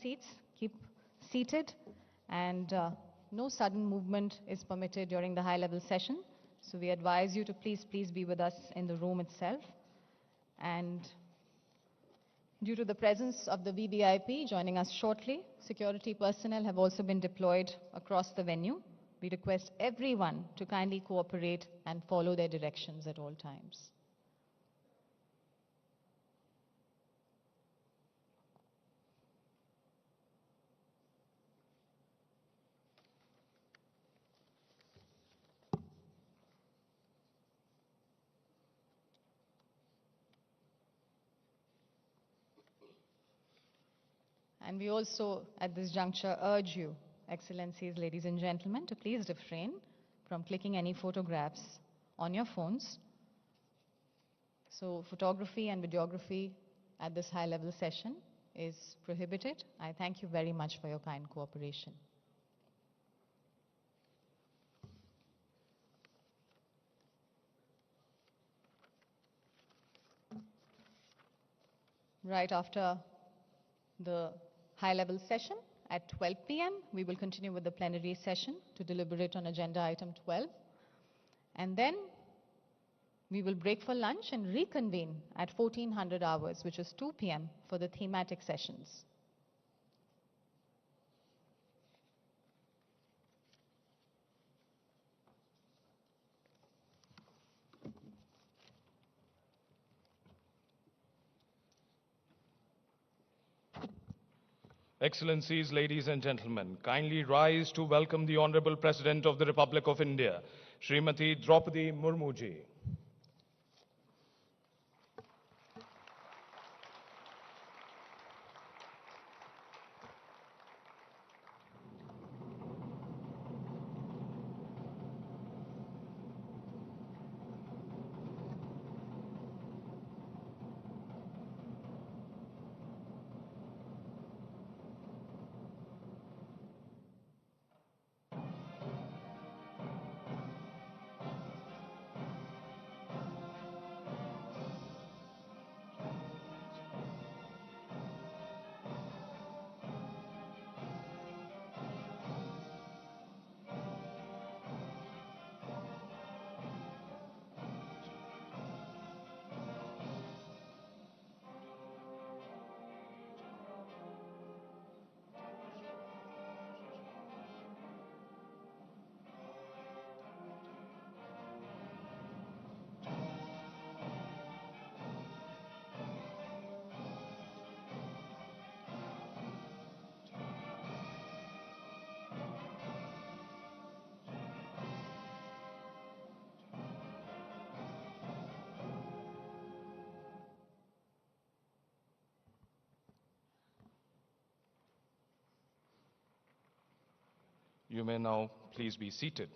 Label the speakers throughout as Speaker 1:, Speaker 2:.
Speaker 1: seats, keep seated, and no sudden movement is permitted during the high-level session. So we advise you to please be with us in the room itself. And due to the presence of the VVIP joining us shortly, security personnel have also been deployed across the venue. We request everyone to kindly cooperate and follow their directions at all times. And we also, at this juncture, urge you, Excellencies, ladies and gentlemen, to please refrain from clicking any photographs on your phones. So photography and videography at this high-level session is prohibited. I thank you very much for your kind cooperation. Right after the high-level session at 12 p.m., we will continue with the plenary session to deliberate on agenda item 12. And then we will break for lunch and reconvene at 1400 hours, which is 2 p.m. for the thematic sessions.
Speaker 2: Excellencies, ladies and gentlemen, kindly rise to welcome the Honorable President of the Republic of India, Srimati Draupadi Murmu ji. You may now please be seated.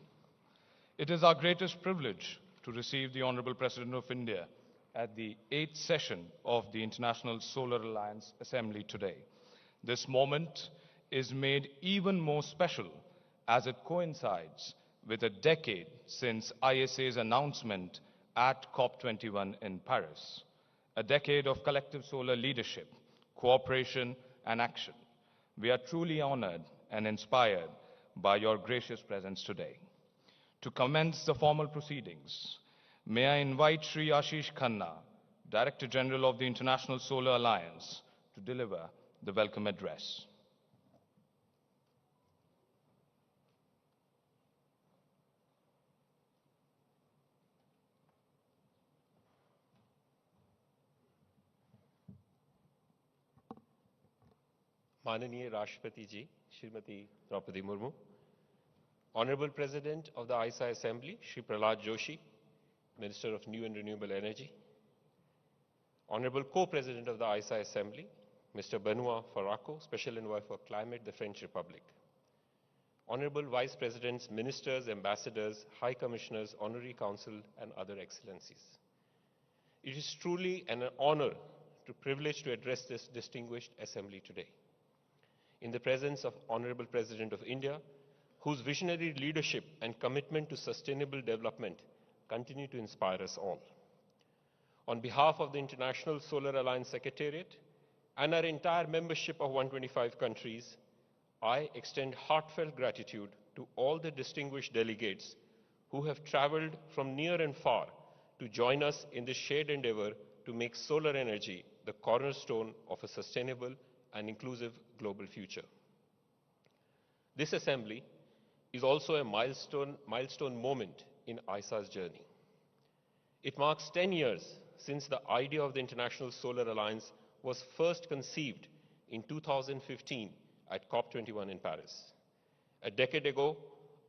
Speaker 2: It is our greatest privilege to receive the Honorable President of India at the 8th session of the International Solar Alliance Assembly today. This moment is made even more special as it coincides with a decade since ISA's announcement at COP21 in Paris. A decade of collective solar leadership, cooperation, and action. We are truly honored and inspired by your gracious presence today. To commence the formal proceedings, may I invite Shri Ashish Khanna, Director General of the International Solar Alliance, to deliver the welcome address.
Speaker 3: Mananiya Rashtrapati Ji, Srimati Draupadi Murmu, Honorable President of the ISA Assembly, Shri Prahlad Joshi, Minister of New and Renewable Energy, Honorable Co-President of the ISA Assembly, Mr. Benoit Faraco, Special Envoy for Climate, the French Republic, Honorable Vice Presidents, Ministers, Ambassadors, High Commissioners, Honorary Council, and other excellencies. It is truly an honor to privilege to address this distinguished assembly today, in the presence of Honorable President of India, whose visionary leadership and commitment to sustainable development continue to inspire us all. On behalf of the International Solar Alliance Secretariat, and our entire membership of 125 countries, I extend heartfelt gratitude to all the distinguished delegates who have traveled from near and far to join us in this shared endeavor to make solar energy the cornerstone of a sustainable and inclusive global future. This assembly is also a milestone moment in ISA's journey. It marks 10 years since the idea of the International Solar Alliance was first conceived in 2015 at COP21 in Paris. A decade ago,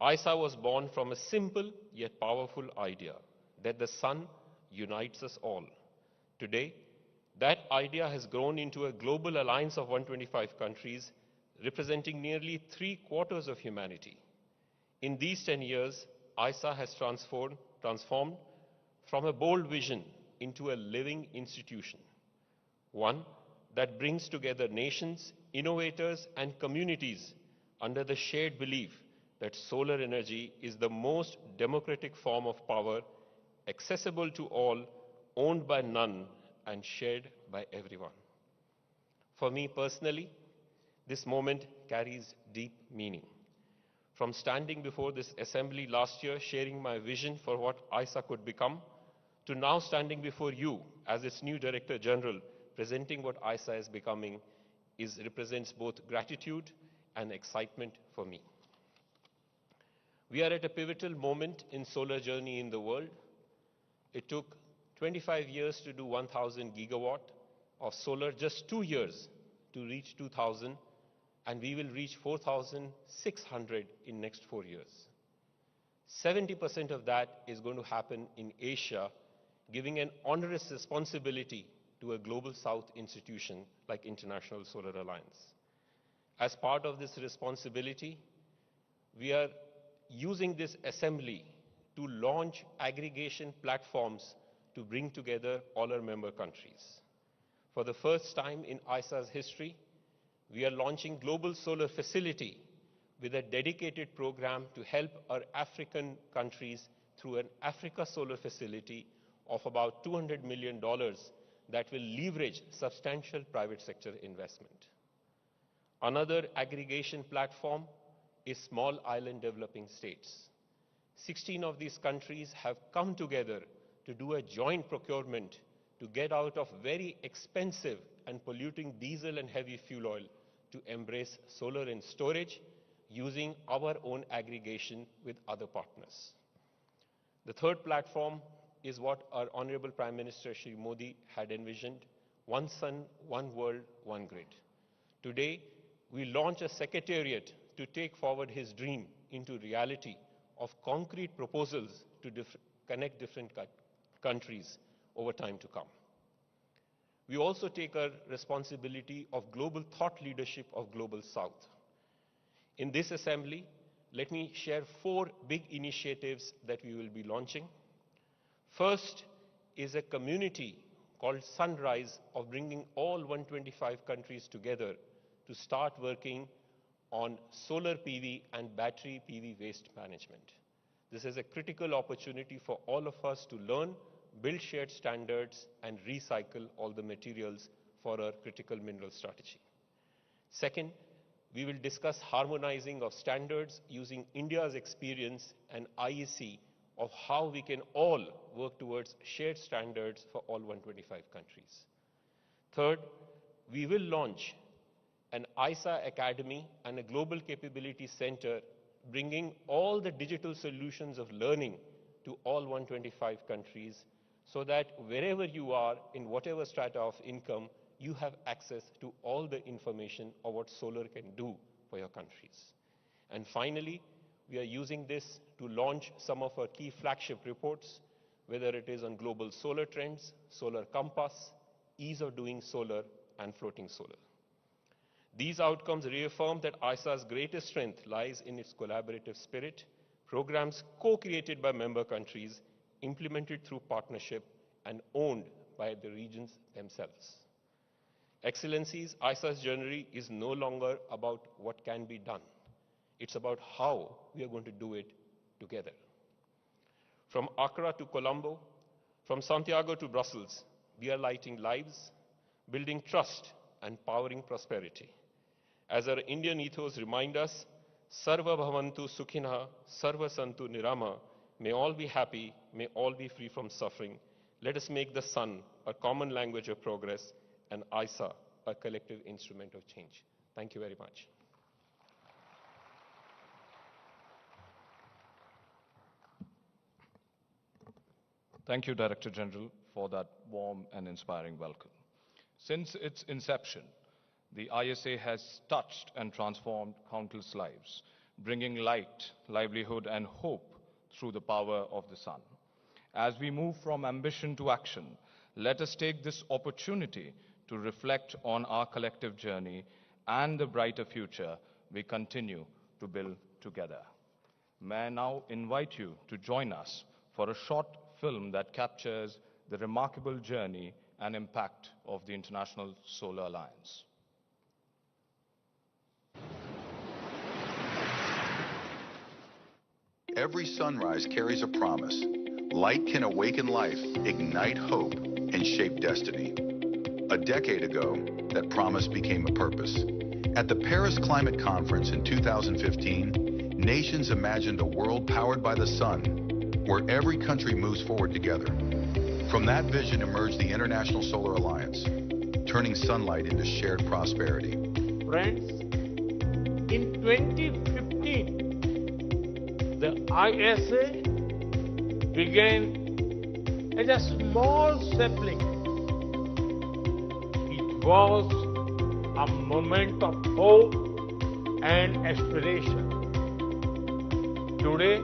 Speaker 3: ISA was born from a simple yet powerful idea that the sun unites us all. Today, that idea has grown into a global alliance of 125 countries, representing nearly 3/4 of humanity. In these 10 years, ISA has transformed from a bold vision into a living institution, one that brings together nations, innovators, and communities under the shared belief that solar energy is the most democratic form of power, accessible to all, owned by none, and shared by everyone. For me personally, this moment carries deep meaning. From standing before this assembly last year, sharing my vision for what ISA could become, to now standing before you as its new Director General, presenting what ISA is becoming, represents both gratitude and excitement for me. We are at a pivotal moment in solar journey in the world. It took 25 years to do 1,000 gigawatt of solar, just 2 years to reach 2,000, and we will reach 4,600 in next 4 years. 70% of that is going to happen in Asia, giving an onerous responsibility to a global south institution like International Solar Alliance. As part of this responsibility, we are using this assembly to launch aggregation platforms to bring together all our member countries. For the first time in ISA's history, we are launching Global Solar Facility with a dedicated program to help our African countries through an Africa Solar Facility of about $200 million that will leverage substantial private sector investment. Another aggregation platform is Small Island Developing States. 16 of these countries have come together to do a joint procurement to get out of very expensive and polluting diesel and heavy fuel oil to embrace solar and storage using our own aggregation with other partners. The third platform is what our Honorable Prime Minister Shri Modi had envisioned: one sun, one world, one grid. Today, we launch a secretariat to take forward his dream into reality of concrete proposals to connect different countries over time to come. We also take our responsibility of global thought leadership of Global South. In this assembly, let me share 4 big initiatives that we will be launching. First is a community called Sunrise of bringing all 125 countries together to start working on solar PV and battery PV waste management. This is a critical opportunity for all of us to learn, build shared standards, and recycle all the materials for our critical mineral strategy. Second, we will discuss harmonizing of standards using India's experience and IEC of how we can all work towards shared standards for all 125 countries. Third, we will launch an ISA Academy and a Global Capability Center, bringing all the digital solutions of learning to all 125 countries, so that wherever you are, in whatever strata of income, you have access to all the information of what solar can do for your countries. And finally, we are using this to launch some of our key flagship reports, whether it is on global solar trends, solar compass, ease of doing solar, and floating solar. These outcomes reaffirm that ISA's greatest strength lies in its collaborative spirit, programs co-created by member countries, implemented through partnership, and owned by the regions themselves. Excellencies, ISA's journey is no longer about what can be done. It's about how we are going to do it together. From Accra to Colombo, from Santiago to Brussels, we are lighting lives, building trust, and powering prosperity. As our Indian ethos reminds us, Sarva Bhavantu Sukhina, Sarva Santu Nirama, may all be happy, may all be free from suffering. Let us make the sun a common language of progress and ISA a collective instrument of change. Thank you very much.
Speaker 2: Thank you, Director General, for that warm and inspiring welcome. Since its inception, the ISA has touched and transformed countless lives, bringing light, livelihood, and hope through the power of the sun. As we move from ambition to action, let us take this opportunity to reflect on our collective journey and the brighter future we continue to build together. May I now invite you to join us for a short film that captures the remarkable journey and impact of the International Solar Alliance.
Speaker 4: Every sunrise carries a promise. Light can awaken life, ignite hope, and shape destiny. A decade ago, that promise became a purpose. At the Paris Climate Conference in 2015, nations imagined a world powered by the sun, where every country moves forward together. From that vision emerged the International Solar Alliance, turning sunlight into shared prosperity.
Speaker 5: Friends, in 2015, the ISA began as a small sapling. It was a moment of hope and aspiration. Today,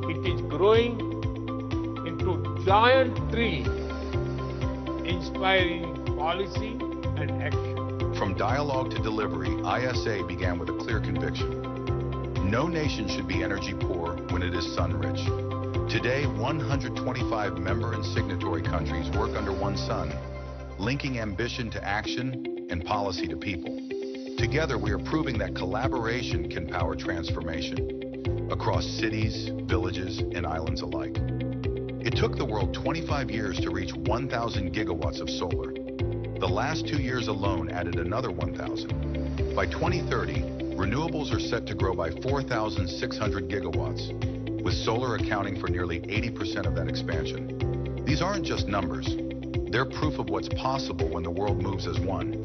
Speaker 5: it is growing into giant tree, inspiring policy and action.
Speaker 4: From dialogue to delivery, ISA began with a clear conviction. No nation should be energy poor when it is sun-rich. Today, 125 member and signatory countries work under one sun, linking ambition to action and policy to people. Together, we are proving that collaboration can power transformation across cities, villages, and islands alike. It took the world 25 years to reach 1,000 gigawatts of solar. The last 2 years alone added another 1,000. By 2030, renewables are set to grow by 4,600 gigawatts, with solar accounting for nearly 80% of that expansion. These aren't just numbers. They're proof of what's possible when the world moves as one.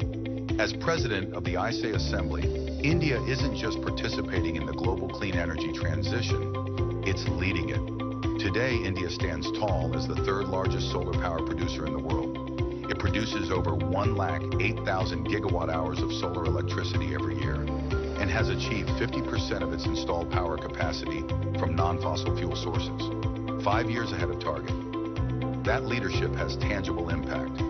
Speaker 4: As president of the ISA Assembly, India isn't just participating in the global clean energy transition, it's leading it. Today, India stands tall as the third largest solar power producer in the world. It produces over 1,08,000 gigawatt hours of solar electricity every year and has achieved 50% of its installed power capacity from non-fossil fuel sources, 5 years ahead of target. That leadership has tangible impact,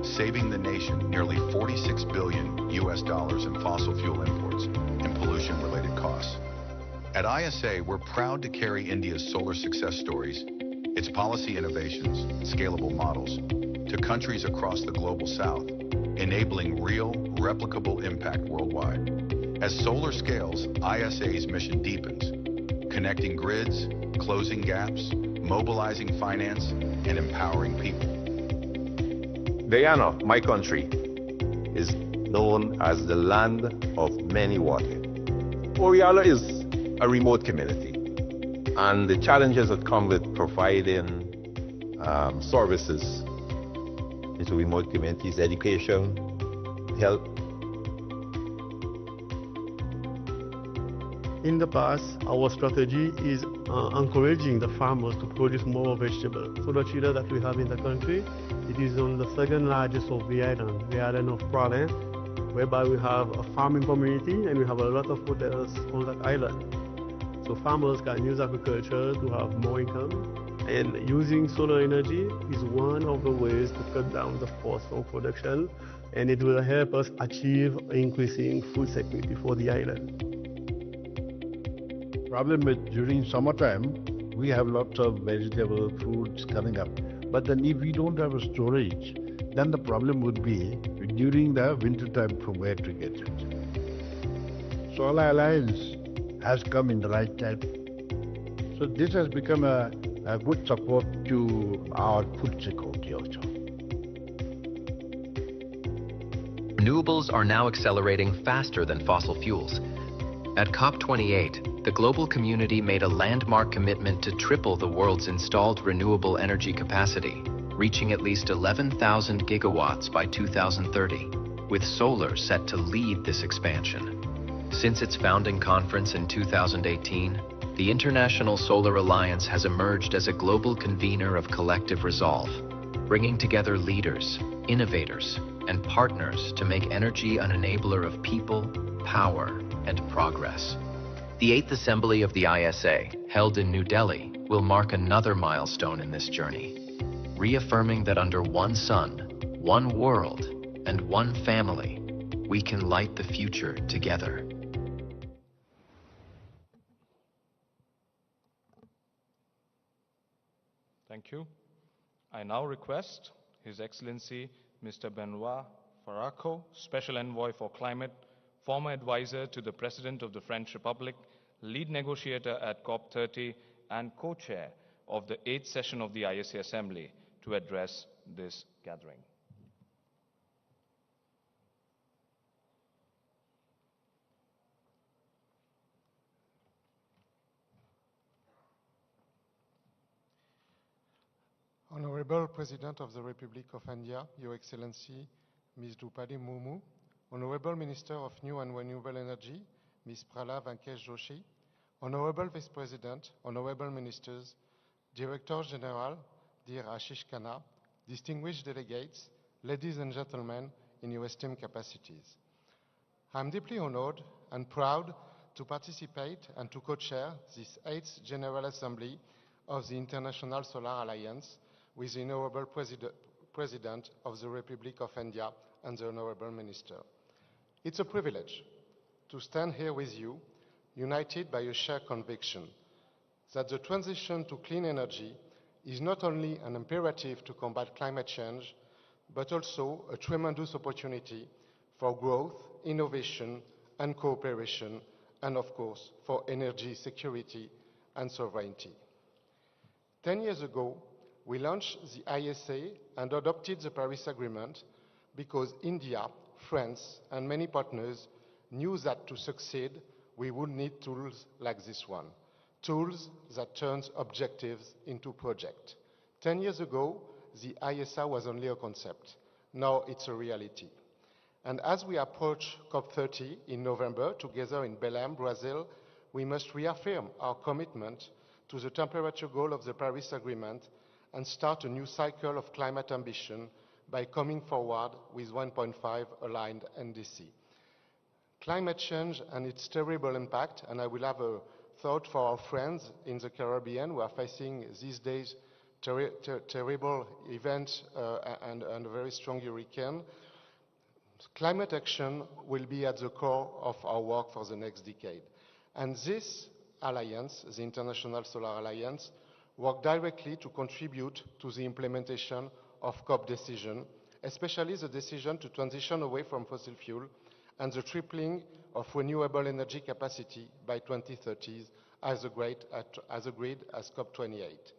Speaker 4: saving the nation nearly $46 billion in fossil fuel imports and pollution-related costs. At ISA, we're proud to carry India's solar success stories, its policy innovations, scalable models, to countries across the global south, enabling real, replicable impact worldwide. As solar scales, ISA's mission deepens, connecting grids, closing gaps, mobilizing finance, and empowering people.
Speaker 6: Guyana, my country, is known as the land of many waters. Oriala is a remote community, and the challenges that come with providing services into remote communities, education, health.
Speaker 7: In the past, our strategy is encouraging the farmers to produce more vegetables. So the chile that we have in the country, it is on the second largest of the island of Praslin, whereby we have a farming community and we have a lot of hotels on that island. So farmers can use agriculture to have more income, and using solar energy is one of the ways to cut down the cost of production, and it will help us achieve increasing food security for the island.
Speaker 8: Problem with during summertime, we have lots of vegetable fruits coming up. But then if we don't have a storage, then the problem would be during the winter time from where to get it. Solar Alliance has come in the right time. So this has become a good support to our food security also.
Speaker 9: renewables are now accelerating faster than fossil fuels. At COP28, the global community made a landmark commitment to triple the world's installed renewable energy capacity, reaching at least 11,000 gigawatts by 2030, with solar set to lead this expansion. Since its founding conference in 2018, the International Solar Alliance has emerged as a global convener of collective resolve, bringing together leaders, innovators, and partners to make energy an enabler of people, power, and progress. The 8th Assembly of the ISA, held in New Delhi, will mark another milestone in this journey, reaffirming that under one sun, one world, and one family, we can light the future together.
Speaker 2: Thank you. I now request His Excellency Mr. Benoit Faraco, Special Envoy for Climate, former advisor to the President of the French Republic, lead negotiator at COP30, and co-chair of the 8th session of the ISA Assembly, to address this gathering.
Speaker 10: Honorable President of the Republic of India, Your Excellency Ms. Drupadi Murmu, Honorable Minister of New and Renewable Energy, Ms. Pralad Venkatesh Joshi, Honorable Vice President, Honorable Ministers, Director General, dear Ashish Khanna, distinguished delegates, ladies and gentlemen in your esteemed capacities. I am deeply honored and proud to participate and to co-chair this 8th General Assembly of the International Solar Alliance with the Honorable President of the Republic of India and the Honorable Minister. It's a privilege to stand here with you, united by a shared conviction that the transition to clean energy is not only an imperative to combat climate change, but also a tremendous opportunity for growth, innovation, and cooperation, and of course, for energy security and sovereignty. 10 years ago, we launched the ISA and adopted the Paris Agreement because India, France, and many partners knew that to succeed, we would need tools like this one, tools that turns objectives into projects. 10 years ago, the ISA was only a concept. Now it's a reality. And as we approach COP30 in November, together in Belém, Brazil, we must reaffirm our commitment to the temperature goal of the Paris Agreement and start a new cycle of climate ambition by coming forward with 1.5 aligned NDC. Climate change and its terrible impact, and I will have a thought for our friends in the Caribbean who are facing these days terrible events and a very strong hurricane. Climate action will be at the core of our work for the next decade. And this alliance, the International Solar Alliance, work directly to contribute to the implementation of COP decision, especially the decision to transition away from fossil fuel and the tripling of renewable energy capacity by 2030 as agreed as COP28.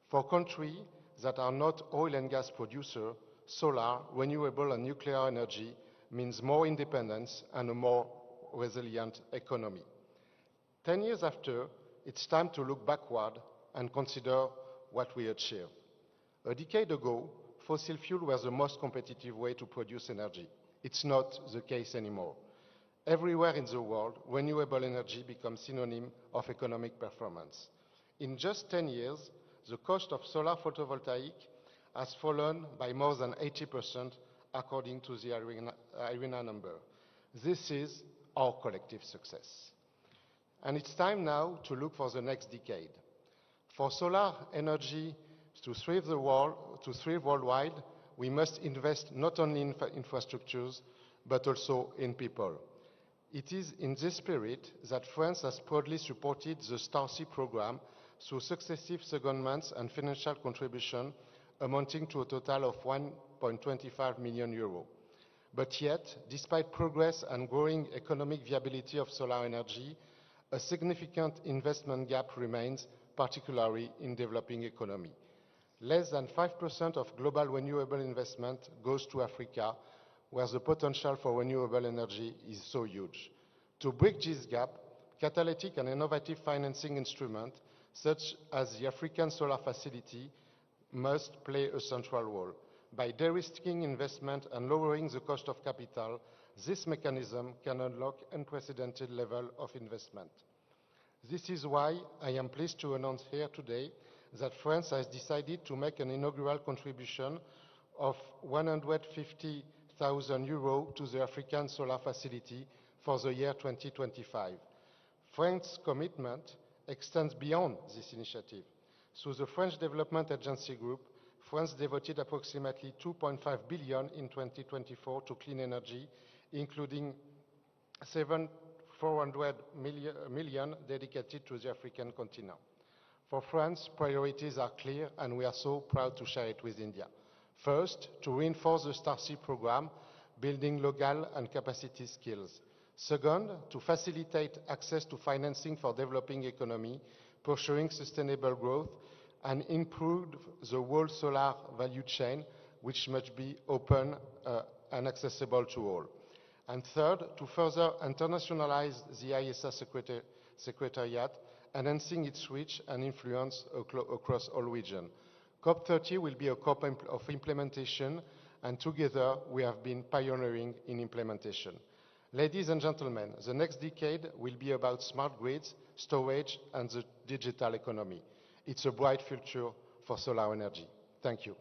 Speaker 10: For countries that are not oil and gas producers, solar, renewable and nuclear energy means more independence and a more resilient economy. 10 years after, it's time to look backward and consider what we achieved. A decade ago, fossil fuel was the most competitive way to produce energy. It's not the case anymore. Everywhere in the world, renewable energy becomes synonym of economic performance. In just 10 years, the cost of solar photovoltaic has fallen by more than 80% according to the IRENA number. This is our collective success. And it's time now to look for the next decade. For solar energy to thrive worldwide, we must invest not only in infrastructures, but also in people. It is in this spirit that France has proudly supported the STAR-C program through successive secondments and financial contribution amounting to a total of 1.25 million euros. But yet, despite progress and growing economic viability of solar energy, a significant investment gap remains, particularly in developing economy. Less than 5% of global renewable investment goes to Africa, where the potential for renewable energy is so huge. To bridge this gap, catalytic and innovative financing instruments, such as the African Solar Facility, must play a central role. By de-risking investment and lowering the cost of capital, this mechanism can unlock unprecedented level of investment. This is why I am pleased to announce here today that France has decided to make an inaugural contribution of 150,000 euros to the African Solar Facility for the year 2025. France's commitment extends beyond this initiative. Through the French Development Agency Group, France devoted approximately 2.5 billion in 2024 to clean energy, including 400 million dedicated to the African continent. For France, priorities are clear, and we are so proud to share it with India. First, to reinforce the StarSea program, building local and capacity skills. Second, to facilitate access to financing for developing economy, pursuing sustainable growth, and improve the whole solar value chain, which must be open and accessible to all. And third, to further internationalize the ISA Secretariat, enhancing its reach and influence across all regions. COP30 will be a COP of implementation, and together we have been pioneering in implementation. Ladies and gentlemen, the next decade will be about smart grids, storage, and the digital economy. It's a bright future for solar energy. Thank you.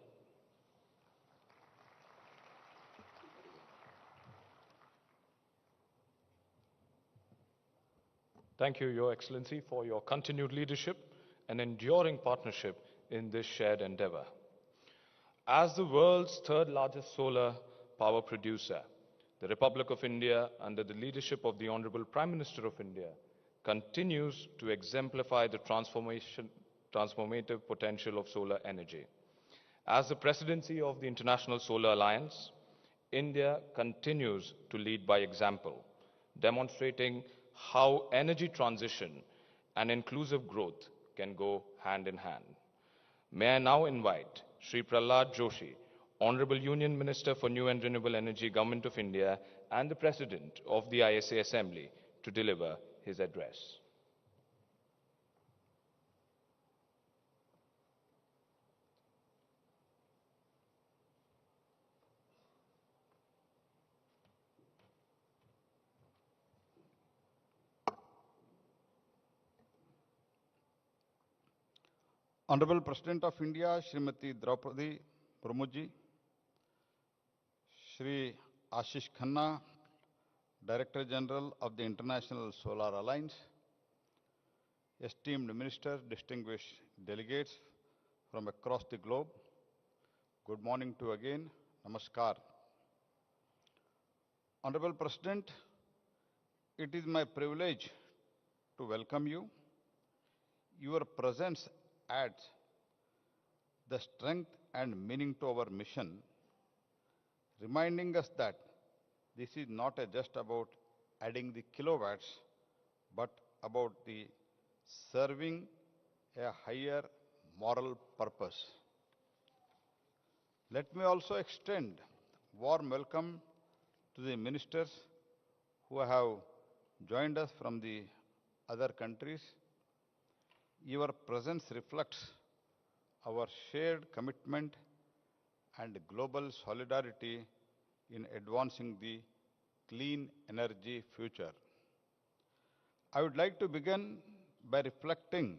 Speaker 2: Thank you, Your Excellency, for your continued leadership and enduring partnership in this shared endeavor. As the world's third largest solar power producer, the Republic of India, under the leadership of the Honorable Prime Minister of India, continues to exemplify the transformative potential of solar energy. As the presidency of the International Solar Alliance, India continues to lead by example, demonstrating how energy transition and inclusive growth can go hand in hand. May I now invite Shri Prahlad Joshi, Honorable Union Minister for New and Renewable Energy, Government of India, and the President of the ISA Assembly to deliver his address.
Speaker 11: Honorable President of India, Srimati Draupadi Murmu, Shri Ashish Khanna, Director General of the International Solar Alliance, esteemed ministers, distinguished delegates from across the globe, good morning to again, namaskar. Honorable President, it is my privilege to welcome you. Your presence adds the strength and meaning to our mission, reminding us that this is not just about adding the kilowatts, but about the serving a higher moral purpose. Let me also extend warm welcome to the ministers who have joined us from the other countries. Your presence reflects our shared commitment and global solidarity in advancing the clean energy future. I would like to begin by reflecting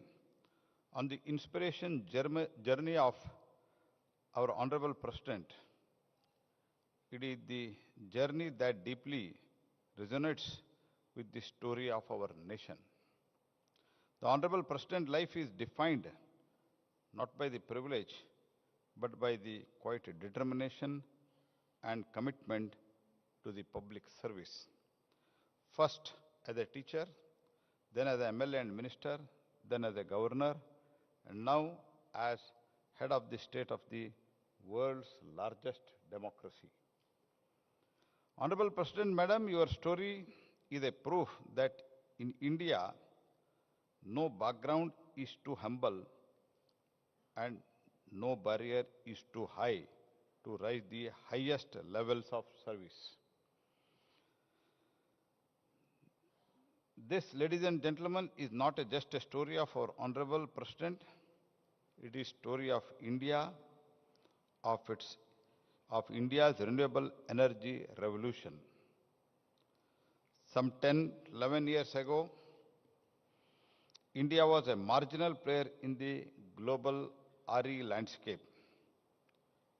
Speaker 11: on the inspiration journey of our Honorable President. It is the journey that deeply resonates with the story of our nation. The Honorable President's life is defined not by the privilege, but by the quiet determination and commitment to the public service. First as a teacher, then as an MLA and minister, then as a governor, and now as head of the state of the world's largest democracy. Honorable President, Madam, your story is a proof that in India, no background is too humble and no barrier is too high to raise the highest levels of service. This, ladies and gentlemen, is not just a story of our Honorable President. It is story of India, of India's renewable energy revolution. Some 10, 11 years ago, India was a marginal player in the global RE landscape.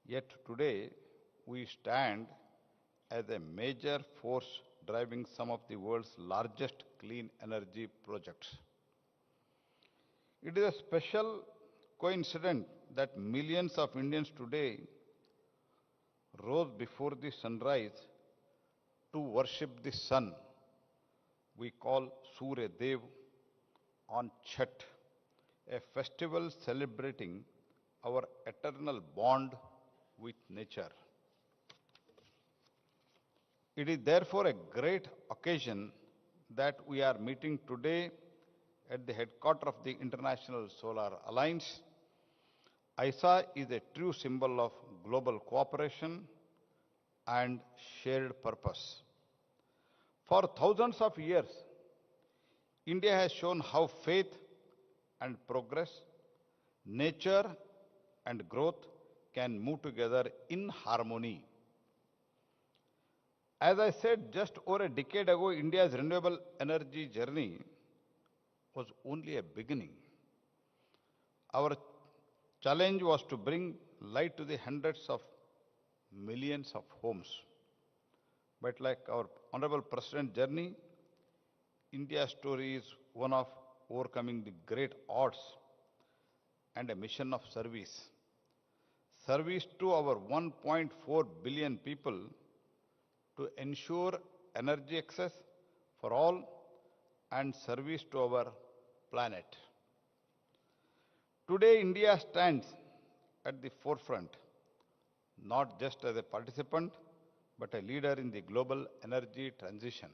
Speaker 11: Yet today, we stand as a major force driving some of the world's largest clean energy projects. It is a special coincidence that millions of Indians today rose before the sunrise to worship the sun we call Surya Dev on Chhat, a festival celebrating our eternal bond with nature. It is therefore a great occasion that we are meeting today at the headquarters of the International Solar Alliance. ISA is a true symbol of global cooperation and shared purpose. For thousands of years, India has shown how faith and progress, nature and growth can move together in harmony. As I said, just over a decade ago, India's renewable energy journey was only a beginning. Our challenge was to bring light to the hundreds of millions of homes. But like our Honorable President's journey, India's story is one of overcoming the great odds and a mission of service. Service to our 1.4 billion people to ensure energy access for all and service to our planet. Today, India stands at the forefront, not just as a participant, but a leader in the global energy transition.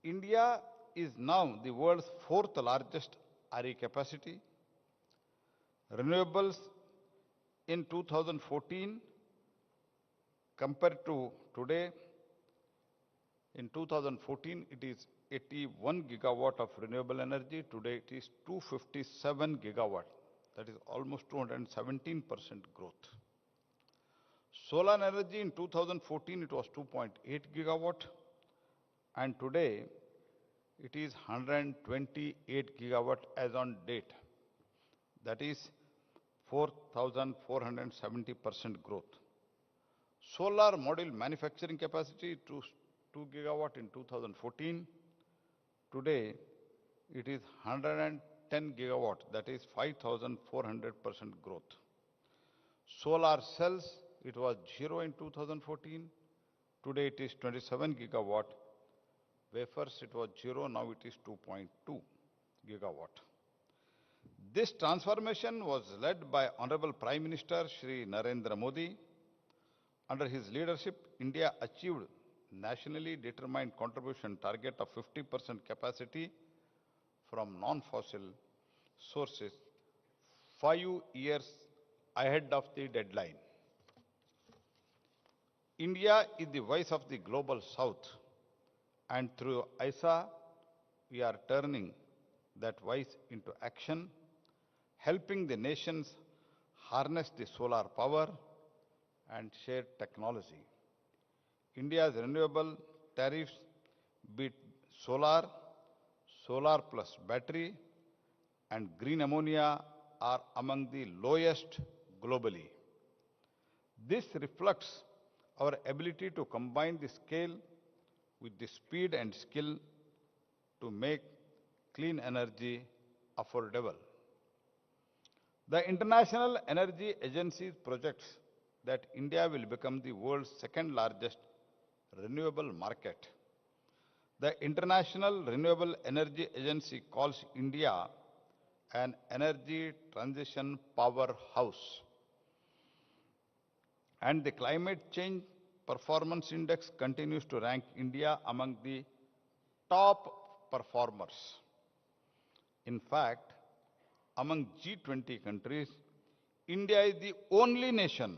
Speaker 11: India is now the world's fourth largest RE capacity. Renewables in 2014 compared to today, in 2014 it is 81 gigawatt of renewable energy. Today it is 257 gigawatt. That is almost 217% growth. Solar energy in 2014 it was 2.8 gigawatt, and today it is 128 gigawatt as on date. That is 4,470% growth. Solar module manufacturing capacity to 2 gigawatt in 2014. Today, it is 110 gigawatt, that is 5,400% growth. Solar cells, it was 0 in 2014. Today, it is 27 gigawatt. Wafers, it was 0, now it is 2.2 gigawatt. This transformation was led by Honorable Prime Minister Shri Narendra Modi. Under his leadership, India achieved nationally determined contribution target of 50% capacity from non-fossil sources 5 years ahead of the deadline. India is the voice of the global south, and through ISA, we are turning that voice into action, helping the nations harness the solar power and share technology. India's renewable tariffs, be it solar, solar plus battery, and green ammonia, are among the lowest globally. This reflects our ability to combine the scale with the speed and skill to make clean energy affordable. The International Energy Agency projects that India will become the world's second largest renewable market. The International Renewable Energy Agency calls India an energy transition powerhouse. And the Climate Change Performance Index continues to rank India among the top performers. In fact, among G20 countries, India is the only nation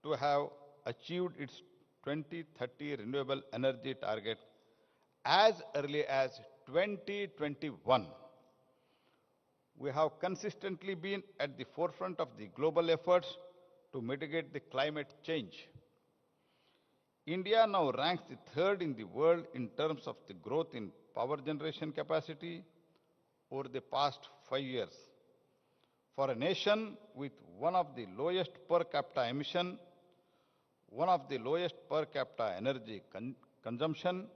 Speaker 11: to have achieved its 2030 renewable energy target as early as 2021. We have consistently been at the forefront of the global efforts to mitigate the climate change. India now ranks the third in the world in terms of the growth in power generation capacity over the past 5 years. For a nation with one of the lowest per capita emission, one of the lowest per capita energy consumption,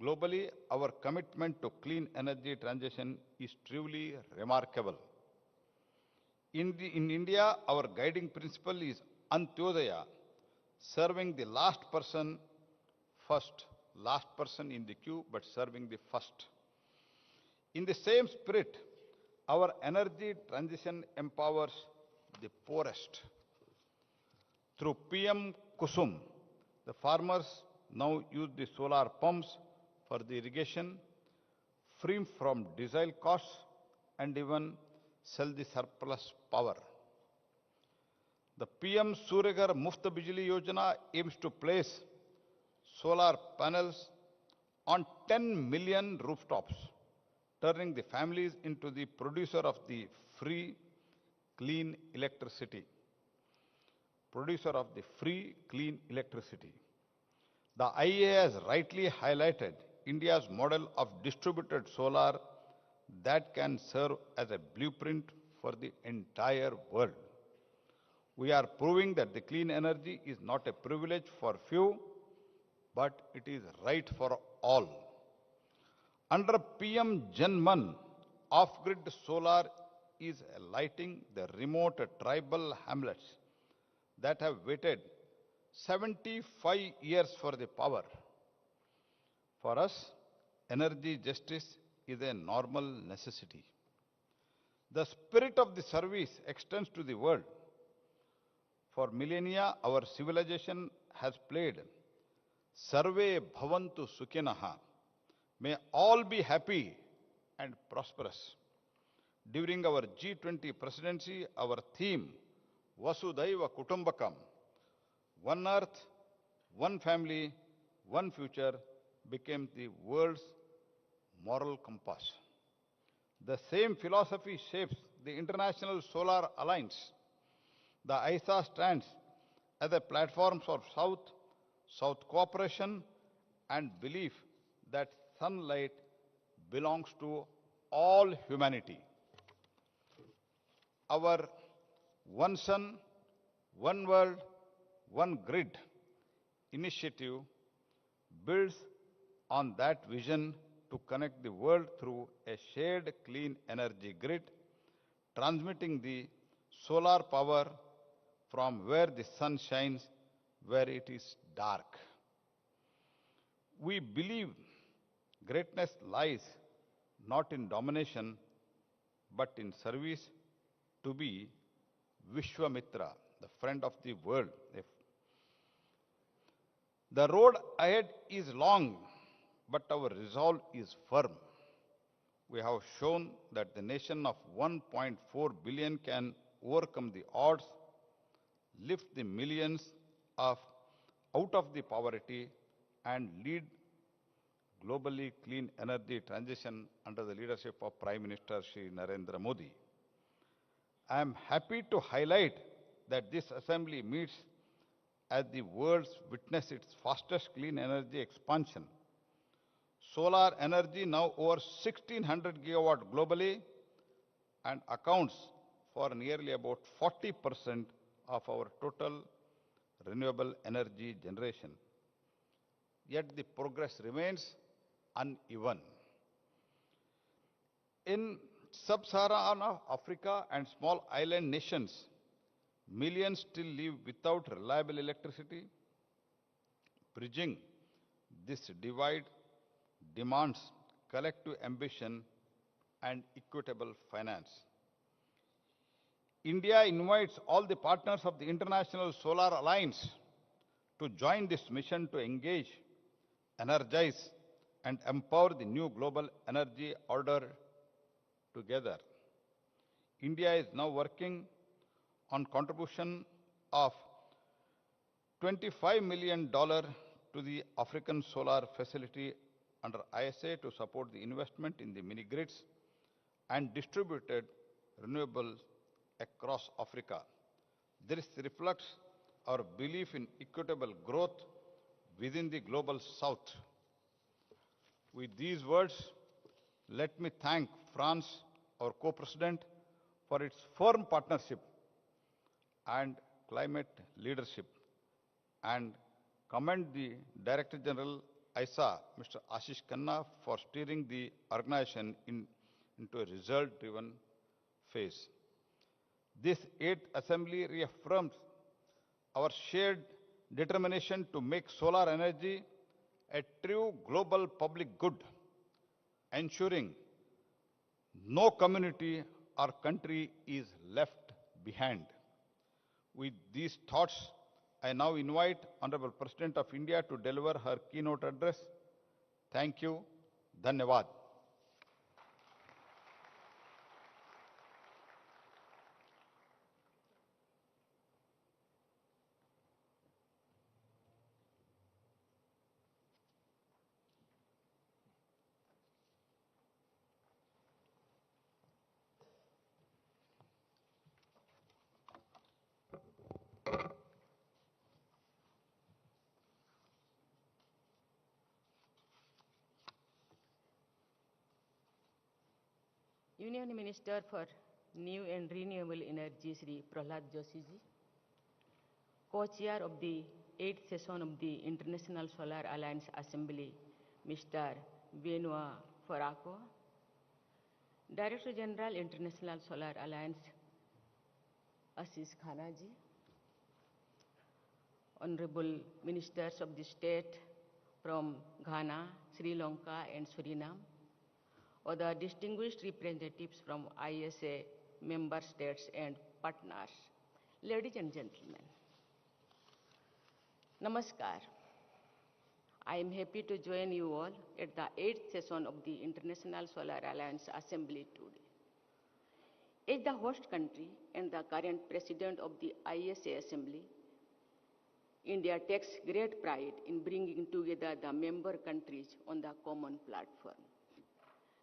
Speaker 11: globally, our commitment to clean energy transition is truly remarkable. In India, our guiding principle is Antyodaya, serving the last person first, last person in the queue, but serving the first. In the same spirit, our energy transition empowers the poorest. Through PM Kusum, the farmers now use the solar pumps for the irrigation, free from diesel costs, and even sell the surplus power. The PM Suryaghar Muft Bijli Yojana aims to place solar panels on 10 million rooftops, turning the families into the producer of the free, clean electricity. Producer of the free, clean electricity. The IEA has rightly highlighted India's model of distributed solar that can serve as a blueprint for the entire world. We are proving that the clean energy is not a privilege for few, but it is right for all. Under PM Janman, off-grid solar is lighting the remote tribal hamlets that have waited 75 years for the power. For us, energy justice is a normal necessity. The spirit of the service extends to the world. For millennia, our civilization has played Sarve Bhavantu Sukhinaha. May all be happy and prosperous. During our G20 presidency, our theme, Vasudhaiva Kutumbakam, one earth, one family, one future, became the world's moral compass. The same philosophy shapes the International Solar Alliance. The ISA stands as a platform for South cooperation and belief that sunlight belongs to all humanity. Our One Sun, One World, One Grid initiative builds on that vision to connect the world through a shared clean energy grid, transmitting the solar power from where the sun shines, where it is dark. We believe greatness lies not in domination, but in service to be Vishwamitra, the friend of the world. The road ahead is long, but our resolve is firm. We have shown that the nation of 1.4 billion can overcome the odds, lift the millions out of the poverty, and lead globally clean energy transition under the leadership of Prime Minister Shri Narendra Modi. I am happy to highlight that this assembly meets as the world witnesses its fastest clean energy expansion. Solar energy now over 1600 gigawatt globally and accounts for nearly about 40% of our total renewable energy generation. Yet the progress remains uneven. In sub-Saharan Africa and small island nations, millions still live without reliable electricity. Bridging this divide demands collective ambition and equitable finance. India invites all the partners of the International Solar Alliance to join this mission to engage, energize, and empower the new global energy order together. India is now working on contribution of $25 million to the African Solar Facility under ISA to support the investment in the mini grids and distributed renewables across Africa. This reflects our belief in equitable growth within the global south. With these words, let me thank France, our co-president, for its firm partnership and climate leadership, and commend the Director General ISA, Mr. Ashish Khanna, for steering the organization into a result-driven phase. This 8th Assembly reaffirms our shared determination to make solar energy a true global public good, ensuring no community or country is left behind. With these thoughts, I now invite Honorable President of India to deliver her keynote address. Thank you. Dhanyavad.
Speaker 12: Union Minister for New and Renewable Energy, Shri Prahlad Joshi ji, Co-Chair of the 8th session of the International Solar Alliance Assembly, Mr. Benoit Foraco, Director General International Solar Alliance, Ashish Khanna ji, Honorable Ministers of the State from Ghana, Sri Lanka and Suriname, other distinguished representatives from ISA member states and partners, ladies and gentlemen. Namaskar. I am happy to join you all at the 8th session of the International Solar Alliance Assembly today. As the host country and the current president of the ISA Assembly, India takes great pride in bringing together the member countries on the common platform.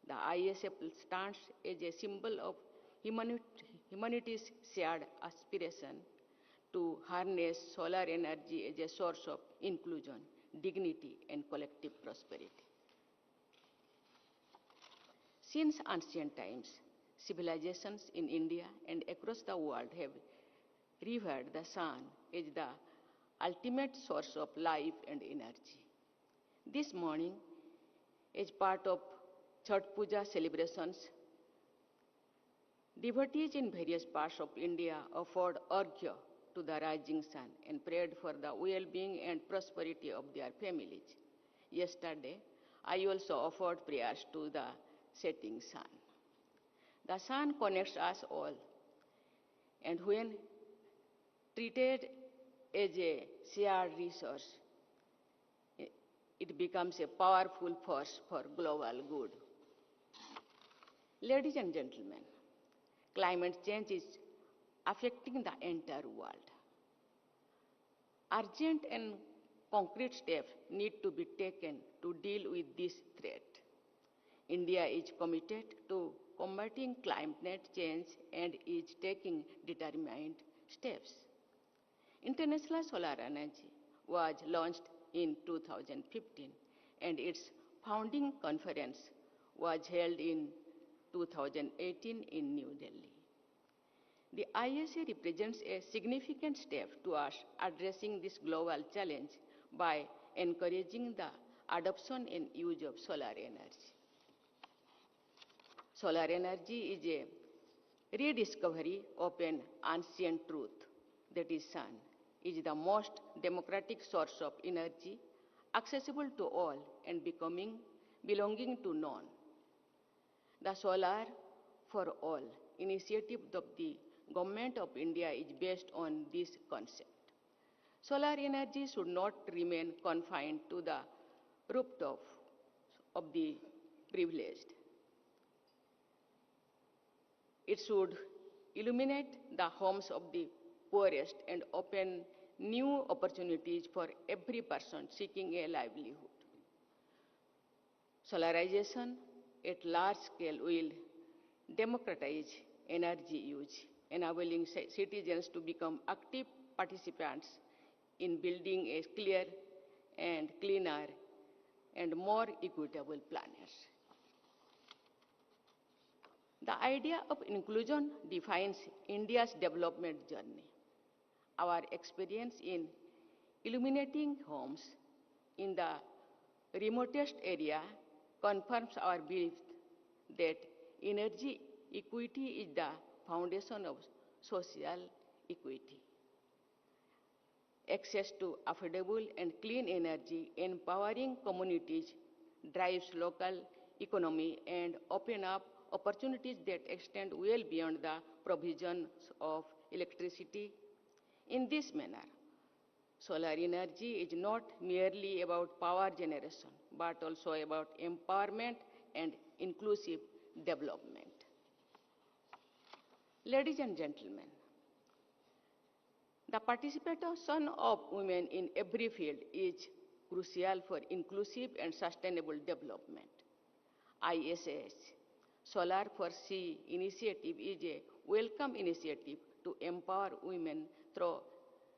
Speaker 12: The ISA stands as a symbol of humanity's shared aspiration to harness solar energy as a source of inclusion, dignity, and collective prosperity. Since ancient times, civilizations in India and across the world have revered the sun as the ultimate source of life and energy. This morning, as part of Chhath Puja celebrations, devotees in various parts of India offered arghya to the rising sun and prayed for the well-being and prosperity of their families. Yesterday, I also offered prayers to the setting sun. The sun connects us all, and when treated as a shared resource, it becomes a powerful force for global good. Ladies and gentlemen, climate change is affecting the entire world. Urgent and concrete steps need to be taken to deal with this threat. India is committed to combating climate change and is taking determined steps. International Solar Energy was launched in 2015, and its founding conference was held in 2018 in New Delhi. The ISA represents a significant step towards addressing this global challenge by encouraging the adoption and use of solar energy. Solar energy is a rediscovery of an ancient truth, that is sun is the most democratic source of energy, accessible to all and belonging to none. The Solar for All initiative of the Government of India is based on this concept. Solar energy should not remain confined to the rooftop of the privileged. It should illuminate the homes of the poorest, and open new opportunities for every person seeking a livelihood. Solarization at large scale will democratize energy use, enabling citizens to become active participants in building a clear and cleaner and more equitable planet. The idea of inclusion defines India's development journey. Our experience in illuminating homes in the remotest area confirms our belief that energy equity is the foundation of social equity. Access to affordable and clean energy, empowering communities, drives local economy and open up opportunities that extend well beyond the provisions of electricity. In this manner, solar energy is not merely about power generation, but also about empowerment and inclusive development. Ladies and gentlemen, the participation of women in every field is crucial for inclusive and sustainable development. ISA's Solar for Sea initiative is a welcome initiative to empower women through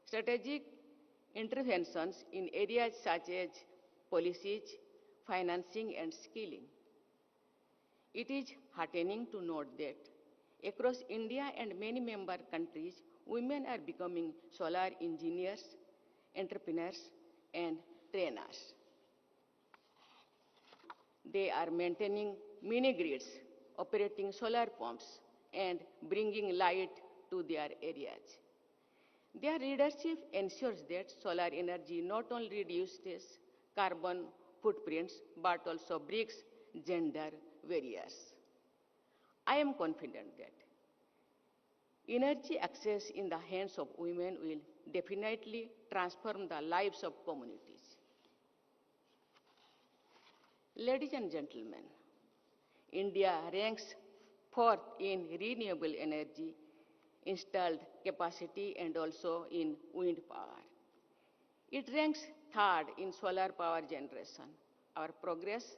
Speaker 12: strategic interventions in areas such as policies, financing, and skilling. It is heartening to note that across India and many member countries, women are becoming solar engineers, entrepreneurs, and trainers. They are maintaining mini grids, operating solar pumps, and bringing light to their areas. Their leadership ensures that solar energy not only reduces carbon footprints but also breaks gender barriers. I am confident that energy access in the hands of women will definitely transform the lives of communities. Ladies and gentlemen, India ranks fourth in renewable energy installed capacity and also in wind power. It ranks third in solar power generation. Our progress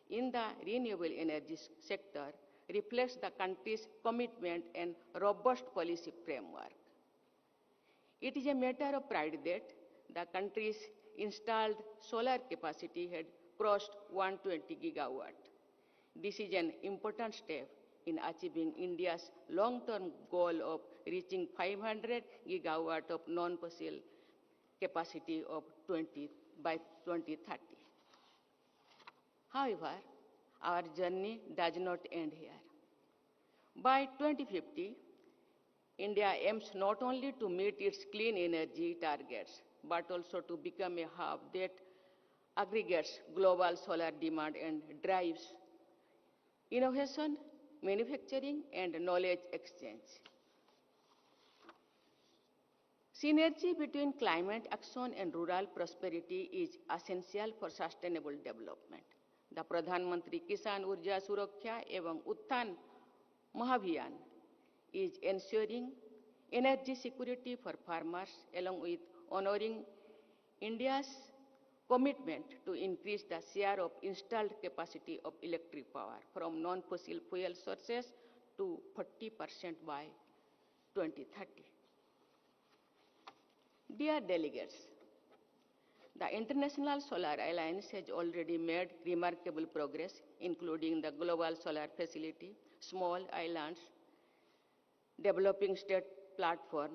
Speaker 12: in the renewable energy sector reflects the country's commitment and robust policy framework. It is a matter of pride that the country's installed solar capacity had crossed 120 gigawatt. This is an important step in achieving India's long-term goal of reaching 500 gigawatt of non-fossil capacity by 2030. However, our journey does not end here. By 2050, India aims not only to meet its clean energy targets, but also to become a hub that aggregates global solar demand and drives innovation, manufacturing, and knowledge exchange. Synergy between climate action and rural prosperity is essential for sustainable development. The Pradhan Mantri Kisan Urja Suraksha एवं Uttan Mahabhiyan is ensuring energy security for farmers along with honoring India's commitment to increase the share of installed capacity of electric power from non-fossil fuel sources to 40% by 2030. Dear delegates, the International Solar Alliance has already made remarkable progress, including the Global Solar Facility, Small Islands, Developing State Platform,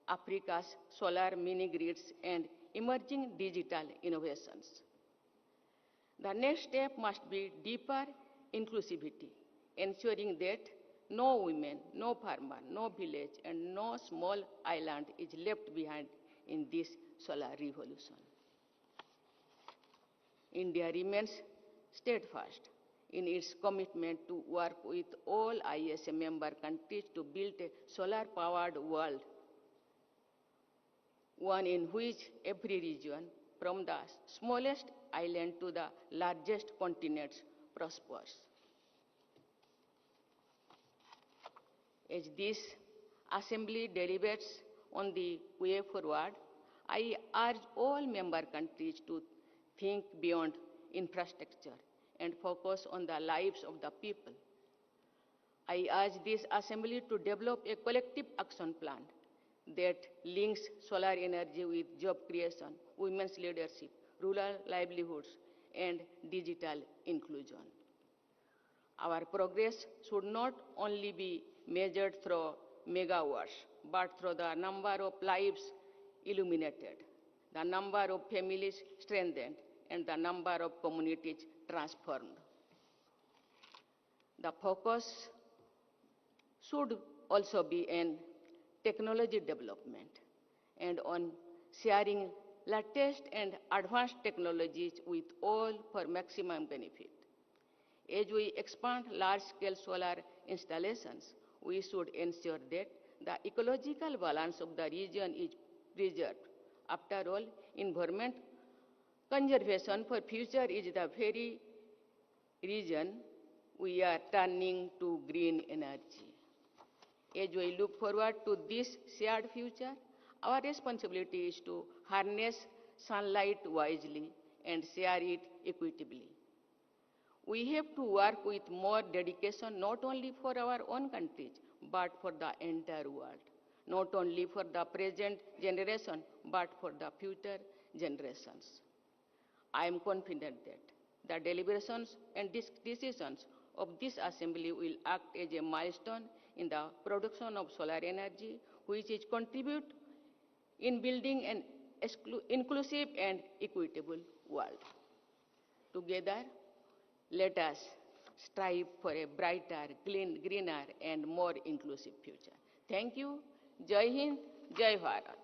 Speaker 12: Africa's solar mini-grids, and emerging digital innovations. The next step must be deeper inclusivity, ensuring that no woman, no farmer, no village, and no small island is left behind in this solar revolution. India remains steadfast in its commitment to work with all ISA member countries to build a solar-powered world, one in which every region, from the smallest island to the largest continents, prospers. As this Assembly deliberates on the way forward, I urge all member countries to think beyond infrastructure and focus on the lives of the people. I urge this Assembly to develop a collective action plan that links solar energy with job creation, women's leadership, rural livelihoods, and digital inclusion. Our progress should not only be measured through megawatts, but through the number of lives illuminated, the number of families strengthened, and the number of communities transformed. The focus should also be in technology development and on sharing latest and advanced technologies with all for maximum benefit. As we expand large-scale solar installations, we should ensure that the ecological balance of the region is preserved. After all, environment conservation for future is the very reason we are turning to green energy. As we look forward to this shared future, our responsibility is to harness sunlight wisely and share it equitably. We have to work with more dedication not only for our own countries, but for the entire world. Not only for the present generation, but for the future generations. I am confident that the deliberations and decisions of this Assembly will act as a milestone in the production of solar energy, which is contribute in building an inclusive and equitable world. Together, let us strive for a brighter, greener, and more inclusive future. Thank you. Jai Hind, Jai Bharat.